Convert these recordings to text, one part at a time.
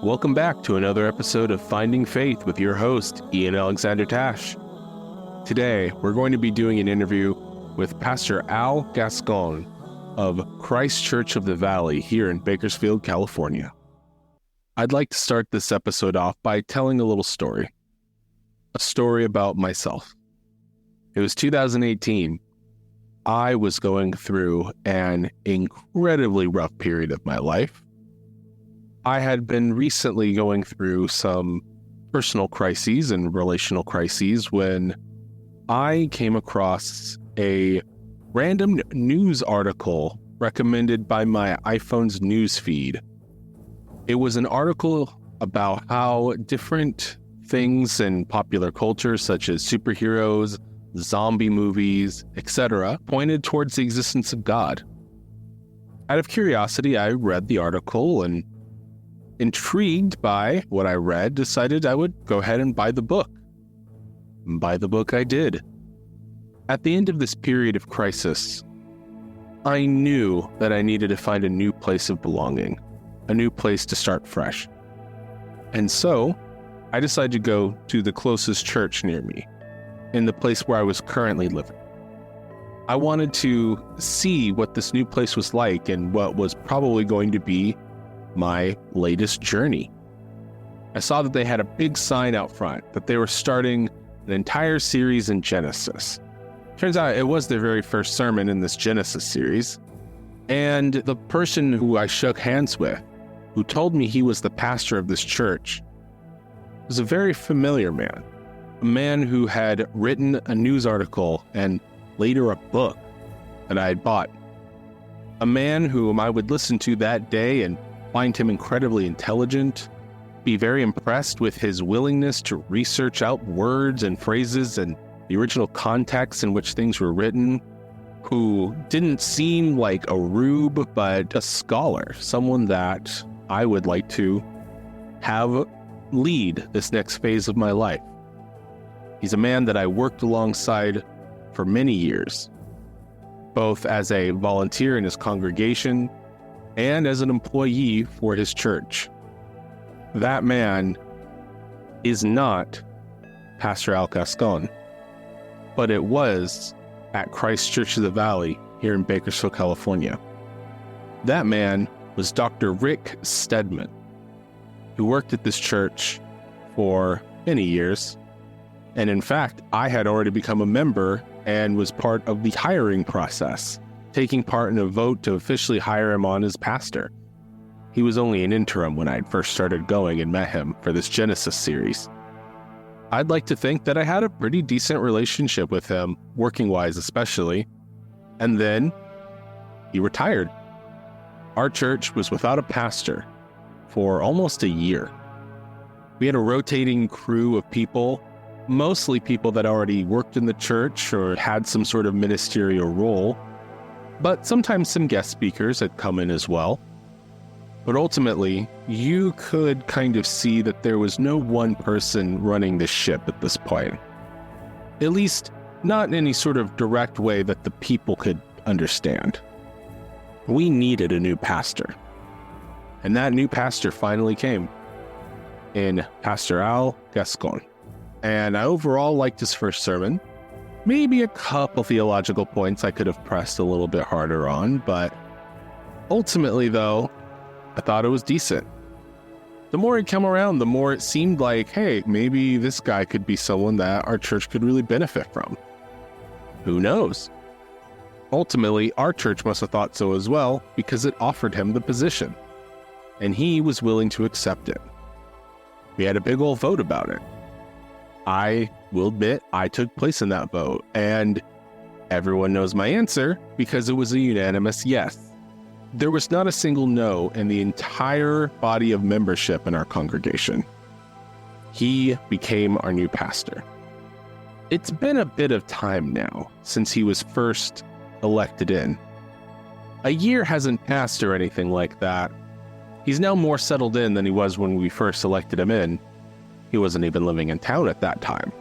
Welcome back to another episode of Finding Faith with your host, Ian Alexander Tash. Today, we're going to be doing an interview with Pastor Al Gascon of Christ Church of the Valley here in Bakersfield, California. I'd like to start this episode off by telling a little story. A story about myself. It was 2018. I was going through an incredibly rough period of my life. I had been recently going through some personal crises and relational crises when I came across a random news article recommended by my iPhone's news feed. It was an article about how different things in popular culture, such as superheroes, zombie movies, etc., pointed towards the existence of God. Out of curiosity, I read the article and, intrigued by what I read, decided I would go ahead and buy the book. And buy the book I did. At the end of this period of crisis, I knew that I needed to find a new place of belonging, a new place to start fresh. And so, I decided to go to the closest church near me, in the place where I was currently living. I wanted to see what this new place was like and what was probably going to be my latest journey. I saw that they had a big sign out front that they were starting an entire series in Genesis. Turns out it was their very first sermon in this Genesis series. And the person who I shook hands with, who told me he was the pastor of this church, was a very familiar man. A man who had written a news article and later a book that I had bought. A man whom I would listen to that day and find him incredibly intelligent, be very impressed with his willingness to research out words and phrases and the original context in which things were written, who didn't seem like a rube, but a scholar, someone that I would like to have lead this next phase of my life. He's a man that I worked alongside for many years, both as a volunteer in his congregation and as an employee for his church. That man is not Pastor Al Gascon, but it was at Christ Church of the Valley here in Bakersfield, California. That man was Dr. Rick Stedman, who worked at this church for many years. And in fact, I had already become a member and was part of the hiring process, taking part in a vote to officially hire him on as pastor. He was only an interim when I first started going and met him for this Genesis series. I'd like to think that I had a pretty decent relationship with him, working-wise especially, and then he retired. Our church was without a pastor for almost a year. We had a rotating crew of people, mostly people that already worked in the church or had some sort of ministerial role, but sometimes some guest speakers had come in as well. But ultimately, you could kind of see that there was no one person running the ship at this point. At least, not in any sort of direct way that the people could understand. We needed a new pastor. And that new pastor finally came in Pastor Al Gascon. And I overall liked his first sermon. Maybe a couple theological points I could have pressed a little bit harder on, but ultimately, though, I thought it was decent. The more he'd come around, the more it seemed like, hey, maybe this guy could be someone that our church could really benefit from. Who knows? Ultimately, our church must have thought so as well, because it offered him the position, and he was willing to accept it. We had a big old vote about it. I will admit I took place in that vote, and everyone knows my answer because it was a unanimous yes. There was not a single no in the entire body of membership in our congregation. He became our new pastor. It's been a bit of time now since he was first elected in. A year hasn't passed or anything like that. He's now more settled in than he was when we first elected him in. He wasn't even living in town at that time.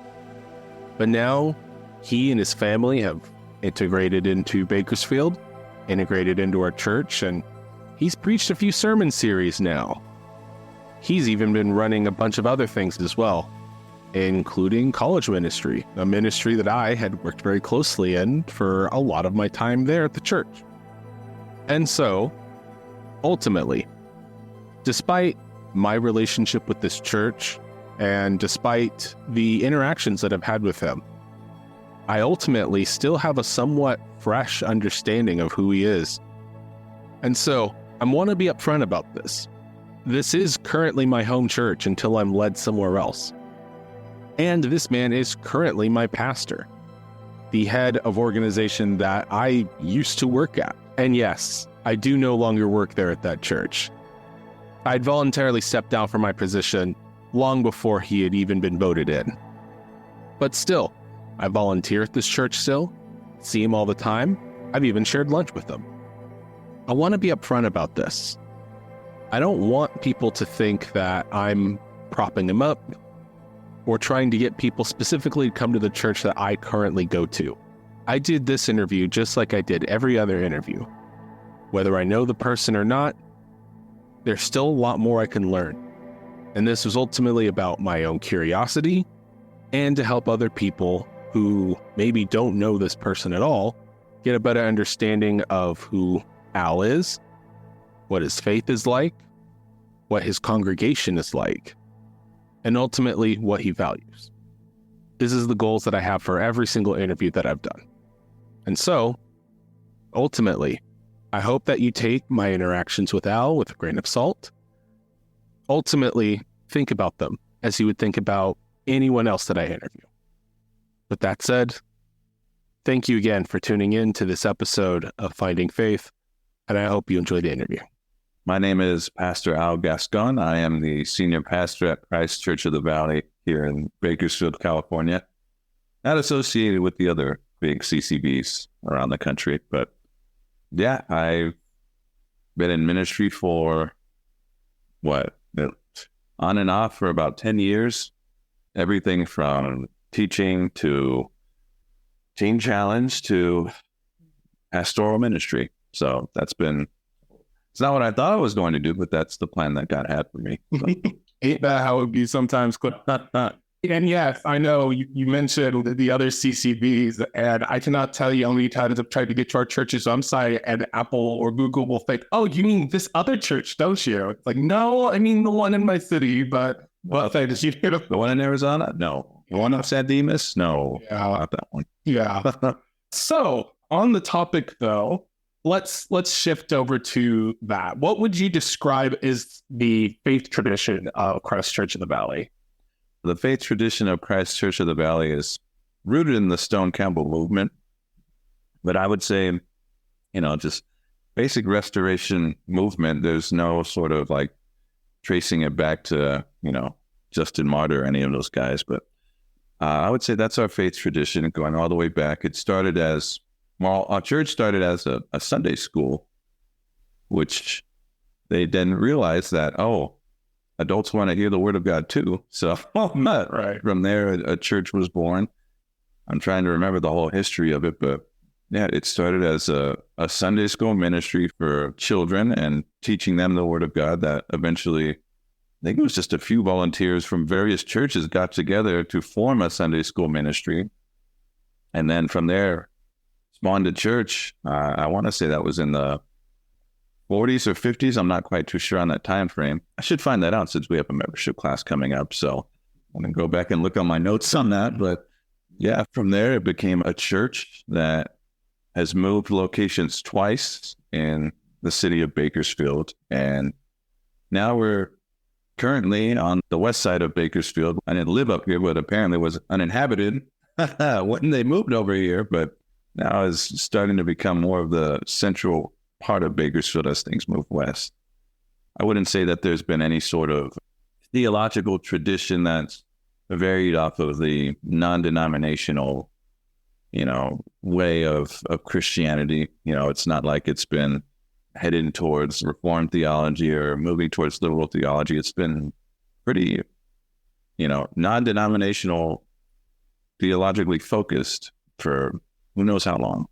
But now, he and his family have integrated into Bakersfield, integrated into our church, and he's preached a few sermon series now. He's even been running a bunch of other things as well, including college ministry, a ministry that I had worked very closely in for a lot of my time there at the church. And so, ultimately, despite my relationship with this church and despite the interactions that I've had with him, I ultimately still have a somewhat fresh understanding of who he is. And so, I want to be upfront about this. This is currently my home church until I'm led somewhere else. And this man is currently my pastor, the head of organization that I used to work at. And yes, I do no longer work there at that church. I'd voluntarily stepped down from my position long before he had even been voted in. But still, I volunteer at this church still, see him all the time. I've even shared lunch with him. I want to be upfront about this. I don't want people to think that I'm propping him up or trying to get people specifically to come to the church that I currently go to. I did this interview just like I did every other interview. Whether I know the person or not, there's still a lot more I can learn. And this was ultimately about my own curiosity and to help other people who maybe don't know this person at all get a better understanding of who Al is, what his faith is like, what his congregation is like, and ultimately what he values. This is the goals that I have for every single interview that I've done. And so, ultimately, I hope that you take my interactions with Al with a grain of salt. Ultimately, think about them as you would think about anyone else that I interview. With that said, thank you again for tuning in to this episode of Finding Faith, and I hope you enjoyed the interview. My name is Pastor Al Gascon. I am the senior pastor at Christ Church of the Valley here in Bakersfield, California. Not associated with the other big CCBs around the country, but yeah, I've been in ministry for on and off for about 10 years. Everything from teaching to teen challenge to pastoral ministry. So it's not what I thought I was going to do, but that's the plan that God had for me. So. Ain't that how it be sometimes, Cliff? And yes, I know you mentioned the other CCBs, and I cannot tell you how many times I've tried to get to our churches website, and Apple or Google will think, "Oh, you mean this other church, don't you?" It's like, no, I mean the one in my city, but what did you hear? The one in Arizona? No. The one in San Dimas? No. Yeah. Not that one. Yeah. So on the topic though, let's shift over to that. What would you describe as the faith tradition of Christ Church of the Valley? The faith tradition of Christ Church of the Valley is rooted in the Stone Campbell movement. But I would say, just basic restoration movement. There's no sort of like tracing it back to, Justin Martyr or any of those guys. But I would say that's our faith tradition going all the way back. It started our church started as a Sunday school, which they didn't realize that, adults want to hear the word of God too. So right. From there, a church was born. I'm trying to remember the whole history of it, but yeah, it started as a Sunday school ministry for children and teaching them the word of God that eventually, I think it was just a few volunteers from various churches got together to form a Sunday school ministry. And then from there, spawned a church. I want to say that was in the 40s or 50s. I'm not quite too sure on that time frame. I should find that out since we have a membership class coming up. So I'm going to go back and look on my notes on that. But yeah, from there, it became a church that has moved locations twice in the city of Bakersfield. And now we're currently on the west side of Bakersfield. I didn't live up here, but apparently was uninhabited when they moved over here. But now is starting to become more of the central part of Bakersfield as things move west. I wouldn't say that there's been any sort of theological tradition that's varied off of the non-denominational, way of Christianity. It's not like it's been heading towards Reformed theology or moving towards liberal theology. It's been pretty, non-denominational, theologically focused for who knows how long.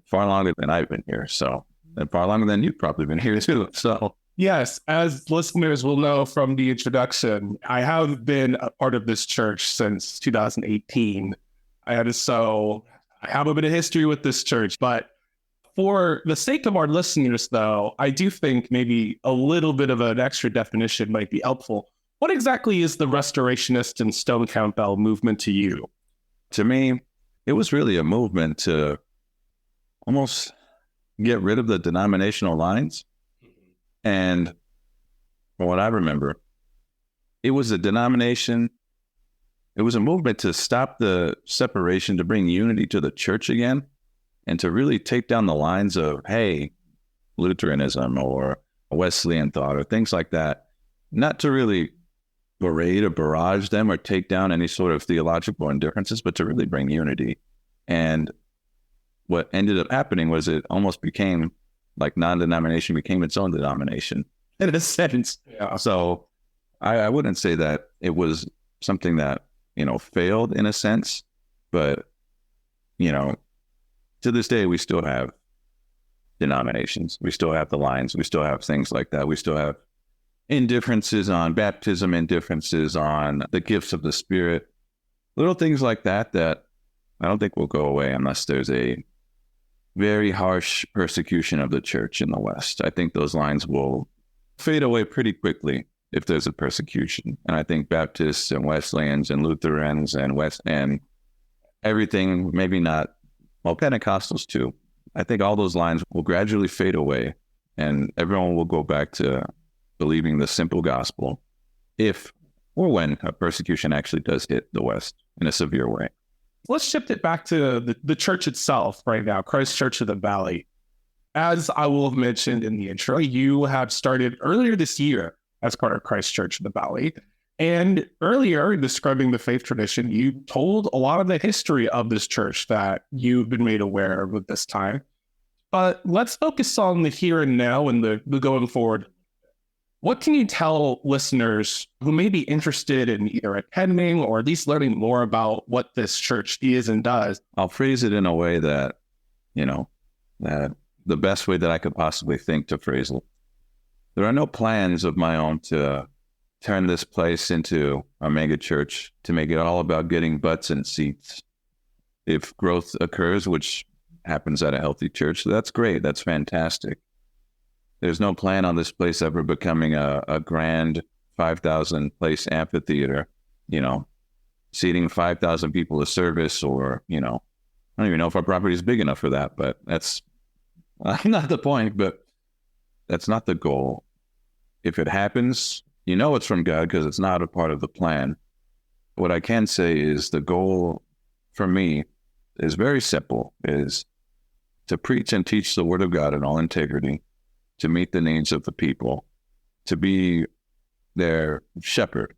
Far longer than I've been here. So, and far longer than you've probably been here too. So, Yes, as listeners will know from the introduction, I have been a part of this church since 2018. So I have a bit of history with this church, but for the sake of our listeners, though, I do think maybe a little bit of an extra definition might be helpful. What exactly is the Restorationist and Stone Campbell movement to you? To me, it was really a movement to almost get rid of the denominational lines. And from what I remember, it was a denomination. It was a movement to stop the separation, to bring unity to the church again, and to really take down the lines of, hey, Lutheranism or Wesleyan thought or things like that. Not to really berate or barrage them or take down any sort of theological indifferences, but to really bring unity. And what ended up happening was it almost became like non-denomination became its own denomination in a sense. Yeah. So I wouldn't say that it was something that, failed in a sense, but, to this day, we still have denominations. We still have the lines. We still have things like that. We still have indifferences on baptism, indifferences on the gifts of the Spirit, little things like that I don't think will go away unless there's a very harsh persecution of the church in the West. I think those lines will fade away pretty quickly if there's a persecution. And I think Baptists and Wesleyans and Lutherans and everything, maybe not, Pentecostals too. I think all those lines will gradually fade away and everyone will go back to believing the simple gospel if or when a persecution actually does hit the West in a severe way. Let's shift it back to the church itself right now, Christ Church of the Valley. As I will have mentioned in the intro, you have started earlier this year as part of Christ Church of the Valley. And earlier, in describing the faith tradition, you told a lot of the history of this church that you've been made aware of at this time. But let's focus on the here and now and the going forward. What can you tell listeners who may be interested in either attending or at least learning more about what this church is and does? I'll phrase it in a way that, that the best way that I could possibly think to phrase it. There are no plans of my own to turn this place into a mega church, to make it all about getting butts and seats. If growth occurs, which happens at a healthy church, that's great. That's fantastic. There's no plan on this place ever becoming a grand 5,000 place amphitheater, seating 5,000 people a service or, I don't even know if our property is big enough for that, but that's not the point, but that's not the goal. If it happens, it's from God because it's not a part of the plan. What I can say is the goal for me is very simple, is to preach and teach the word of God in all integrity, to meet the needs of the people, to be their shepherd,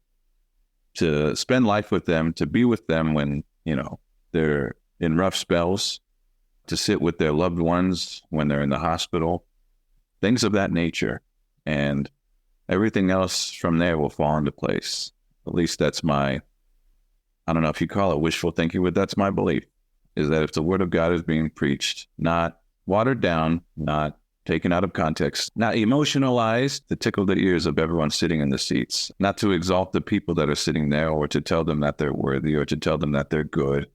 to spend life with them, to be with them when, they're in rough spells, to sit with their loved ones when they're in the hospital, things of that nature. And everything else from there will fall into place. At least that's I don't know if you call it wishful thinking, but that's my belief, is that if the word of God is being preached, not watered down, not taken out of context, not emotionalized to tickle the ears of everyone sitting in the seats, not to exalt the people that are sitting there or to tell them that they're worthy or to tell them that they're good.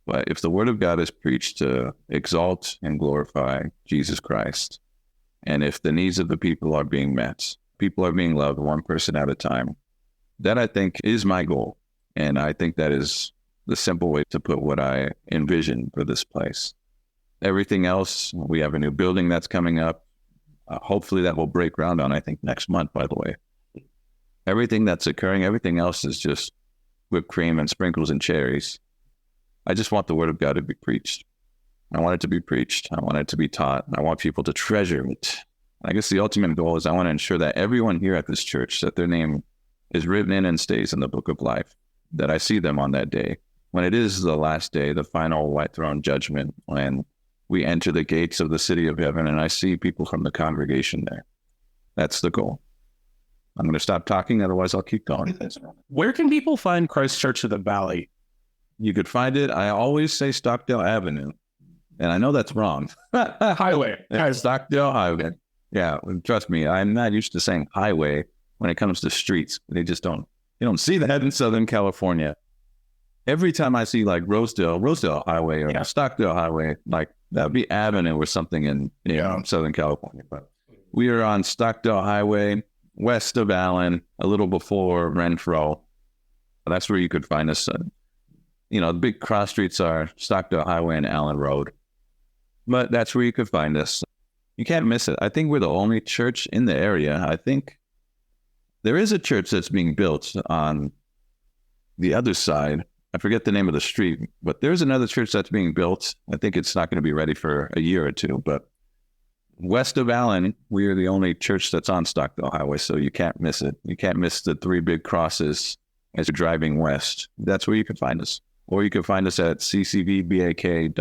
But if the word of God is preached to exalt and glorify Jesus Christ, and if the needs of the people are being met, people are being loved one person at a time, that I think is my goal. And I think that is the simple way to put what I envision for this place. Everything else, we have a new building that's coming up. Hopefully that will break ground on, I think, next month, by the way. Everything that's occurring, everything else is just whipped cream and sprinkles and cherries. I just want the word of God to be preached. I want it to be preached. I want it to be taught. I want people to treasure it. I guess the ultimate goal is I want to ensure that everyone here at this church, that their name is written in and stays in the book of life, that I see them on that day. When it is the last day, the final white throne judgment, when we enter the gates of the city of heaven and I see people from the congregation there. That's the goal. I'm going to stop talking, otherwise I'll keep going. Where can people find Christ Church of the Valley? You could find it, I always say Stockdale Avenue, and I know that's wrong. Highway. Stockdale Highway. Yeah, trust me, I'm not used to saying highway when it comes to streets. They just don't, you don't see that in Southern California. Every time I see like Rosedale Highway or Stockdale Highway, like that'd be Avenue or something in Southern California. But we are on Stockdale Highway, west of Allen, a little before Renfro. That's where you could find us. The big cross streets are Stockdale Highway and Allen Road. But that's where you could find us. You can't miss it. I think we're the only church in the area. I think there is a church that's being built on the other side. I forget the name of the street, but there's another church that's being built. I think it's not going to be ready for a year or two, but west of Allen, we are the only church that's on Stockdale Highway, so you can't miss it. You can't miss the three big crosses as you're driving west. That's where you can find us. Or you can find us at ccvbak.com.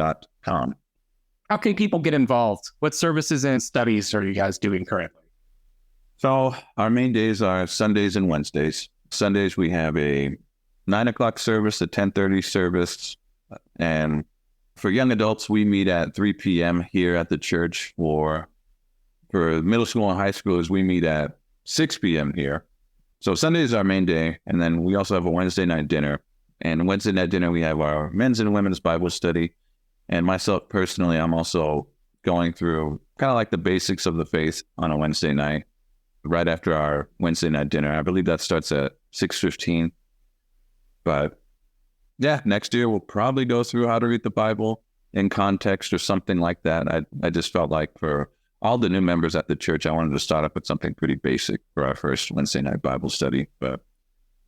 How can people get involved? What services and studies are you guys doing currently? So our main days are Sundays and Wednesdays. Sundays, we have a 9 o'clock service, a 10:30 service. And for young adults, we meet at 3 p.m. here at the church. For middle school and high schoolers, we meet at 6 p.m. here. So Sunday is our main day. And then we also have a Wednesday night dinner. And Wednesday night dinner, we have our men's and women's Bible study. And myself personally, I'm also going through kind of like the basics of the faith on a Wednesday night, right after our Wednesday night dinner. I believe that starts at 6:15. But yeah, next year we'll probably go through how to read the Bible in context or something like that. I just felt like for all the new members at the church, I wanted to start up with something pretty basic for our first Wednesday night Bible study. But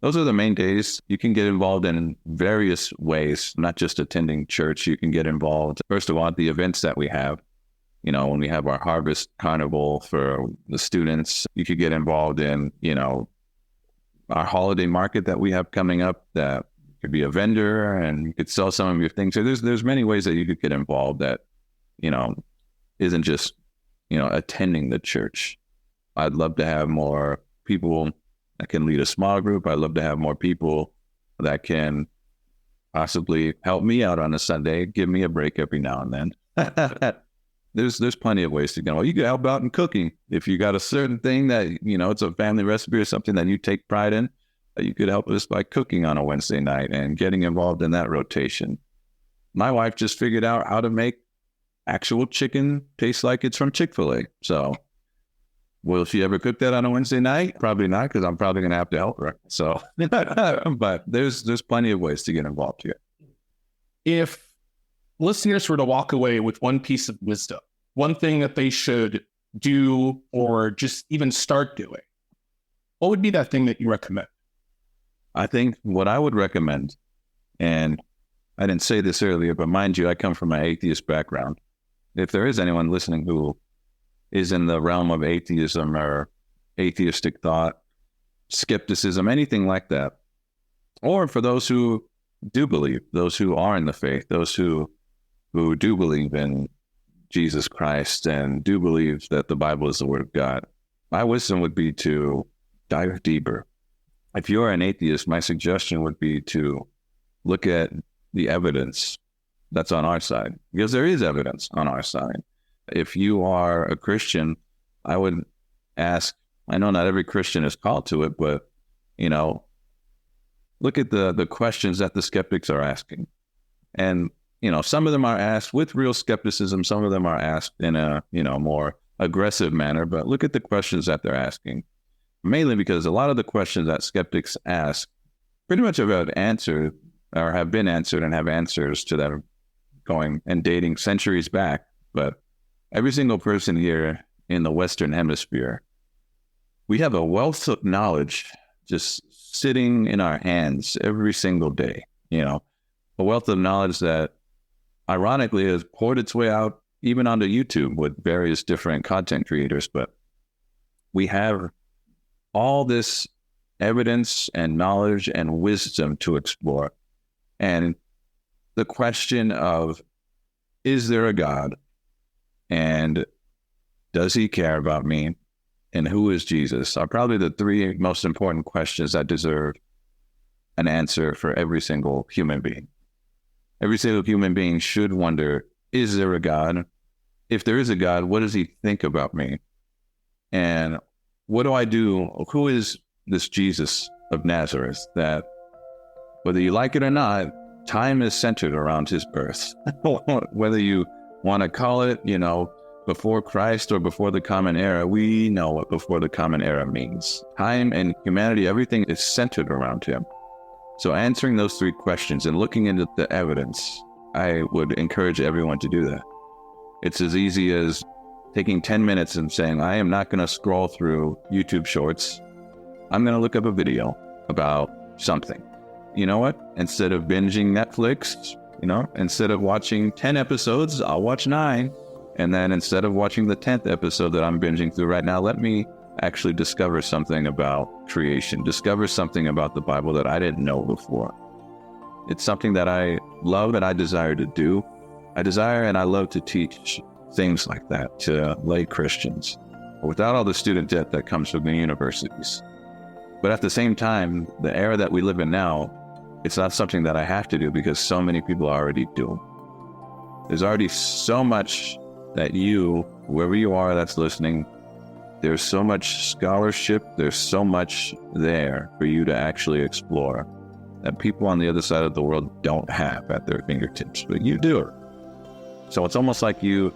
those are the main days. You can get involved in various ways, not just attending church. You can get involved, first of all, at the events that we have. When we have our Harvest Carnival for the students, you could get involved in, our holiday market that we have coming up that could be a vendor and you could sell some of your things. So there's many ways that you could get involved that, isn't just, attending the church. I'd love to have more people that can lead a small group. I'd love to have more people that can possibly help me out on a Sunday, give me a break every now and then. There's plenty of ways to get involved. You could help out in cooking. If you got a certain thing that, it's a family recipe or something that you take pride in, you could help us by cooking on a Wednesday night and getting involved in that rotation. My wife just figured out how to make actual chicken taste like it's from Chick-fil-A. So will she ever cook that on a Wednesday night? Probably not, because I'm probably going to have to help her. So, but there's plenty of ways to get involved here. If listeners were to walk away with one piece of wisdom, one thing that they should do or just even start doing, what would be that thing that you recommend? I think what I would recommend, and I didn't say this earlier, but mind you, I come from an atheist background. If there is anyone listening who is in the realm of atheism or atheistic thought, skepticism, anything like that, or for those who do believe, those who are in the faith, those who do believe in Jesus Christ and do believe that the Bible is the Word of God, my wisdom would be to dive deeper. If you're an atheist, my suggestion would be to look at the evidence that's on our side, because there is evidence on our side. If you are a Christian, I would ask, I know not every Christian is called to it, but, look at the questions that the skeptics are asking. And, some of them are asked with real skepticism. Some of them are asked in a, more aggressive manner, but look at the questions that they're asking. Mainly because a lot of the questions that skeptics ask pretty much have answered or have been answered and have answers to them going and dating centuries back. But every single person here in the Western Hemisphere, we have a wealth of knowledge just sitting in our hands every single day, a wealth of knowledge that ironically has poured its way out even onto YouTube with various different content creators. But we have all this evidence and knowledge and wisdom to explore. And the question of, is there a God? And does he care about me? And who is Jesus? Are probably the three most important questions that deserve an answer for every single human being. Every single human being should wonder, is there a God? If there is a God, what does he think about me? And what do I do? Who is this Jesus of Nazareth that, whether you like it or not, time is centered around his birth? Whether you want to call it, before Christ or before the Common Era, we know what before the Common Era means. Time and humanity, everything is centered around him. So answering those three questions and looking into the evidence, I would encourage everyone to do that. It's as easy as taking 10 minutes and saying, I am not going to scroll through YouTube Shorts. I'm going to look up a video about something. You know what? Instead of binging Netflix, instead of watching 10 episodes, I'll watch 9. And then instead of watching the 10th episode that I'm binging through right now, let me actually discover something about creation, discover something about the Bible that I didn't know before. It's something that I love and I desire to do. I desire and I love to teach things like that to lay Christians without all the student debt that comes from the universities. But at the same time, the era that we live in now, it's not something that I have to do because so many people already do. There's already so much that whoever you are that's listening, there's so much scholarship, there's so much there for you to actually explore that people on the other side of the world don't have at their fingertips, but you do. So it's almost like you,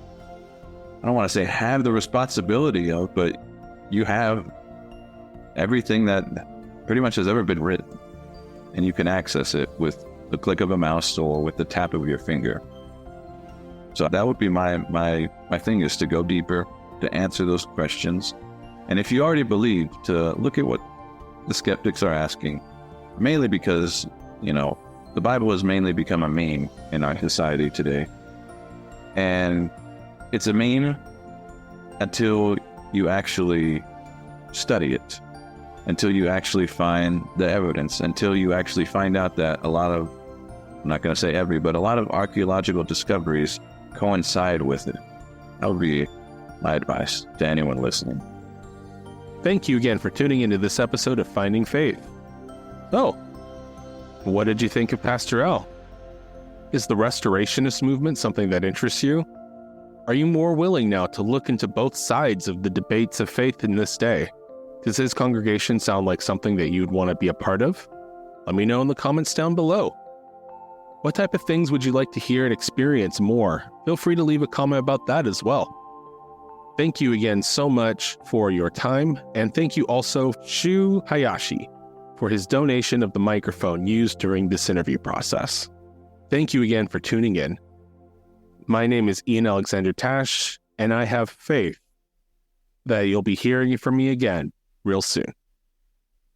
I don't want to say have the responsibility of, but you have everything that pretty much has ever been written, and you can access it with the click of a mouse or with the tap of your finger. So that would be my thing, is to go deeper, to answer those questions. And if you already believe, to look at what the skeptics are asking, mainly because, the Bible has mainly become a meme in our society today. And it's a meme until you actually study it, until you actually find the evidence, until you actually find out that a lot of, I'm not going to say every, but a lot of archaeological discoveries coincide with it. That would be my advice to anyone listening. Thank you again for tuning into this episode of Finding Faith. So, what did you think of Pastor Al? Is the restorationist movement something that interests you? Are you more willing now to look into both sides of the debates of faith in this day? Does his congregation sound like something that you'd want to be a part of? Let me know in the comments down below. What type of things would you like to hear and experience more? Feel free to leave a comment about that as well. Thank you again so much for your time, and thank you also Shu Hayashi for his donation of the microphone used during this interview process. Thank you again for tuning in. My name is Ian Alexander Tash, and I have faith that you'll be hearing from me again real soon.